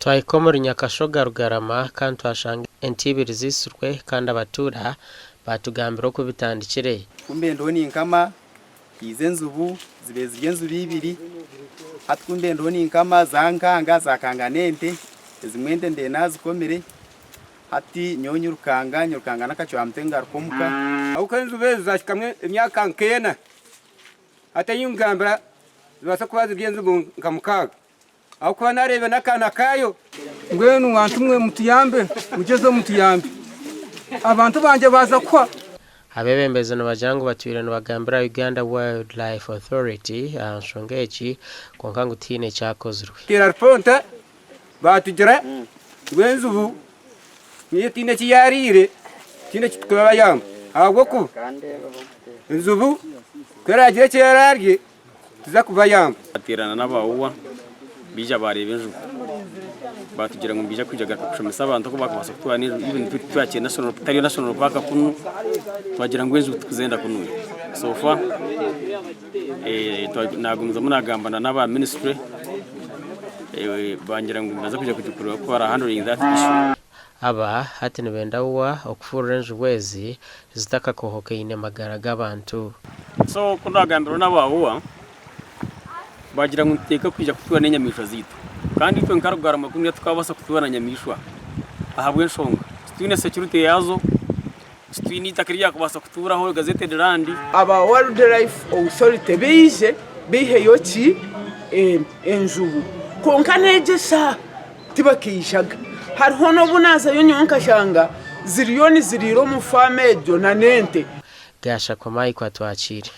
twayikomora Nyakashoga Rugarama kandi twashanga entibiri zisurwe kandi abatura batugambira ko bitandikire kumbe ndoni inkama izenzubu zibezi genzu bibiri atkumbe ndoni inkama zankanga zakanganente zimwende ndena zikomere ati nyurukanga nakacho amtenga rukomuka aukanzu bezi zashikamwe imyaka nkena atayungambira zibasa kubaza byenzu nkamukaga aho kuba narebe nakana kayo ngwenu wantu mwe mutiyambe ugeze mutiyambe abantu banje baza kwa abebembeze no bajangu batwire no bagambira Uganda Wildlife Authority anshongechi konkangu tine cyakozwe kira ponta batugera ngwenzu bu niye tine cyarire tine cyitwa yamba ahubwo ku nzubu karagiye cyararye tuza kuba yamba aterana n'abawuwa bija barebe ejo batugira ngo mbija kwijaga kushomesa abantu ko bakabasa kutwa ni ibintu twakye national park kunu twagira ngo ejo tukuzenda kunu so far nagumza munagambana n'aba ministry bangira ngo ndaza kujya kugikurwa ko ara handling that issue aba hati nibenda uwa okufura njwezi zitaka kohoka ine magara gabantu so kunagambira n'abawuwa bagira ngo nteka kujya kutwa n'enyamisho zito kandi twe nkarugara makuru tukabasa kutubana nyamishwa ahabwe nshonga twine security yazo twine takiriya kubasa kuturaho gazette de randi aba Wildlife Authority bije bihe yoki enjubu konkanegesa tibakishaga hariho no bunaza yo nyonka shanga ziriyoni ziriro mu famejo na nente gasha kwa mai kwa twachiri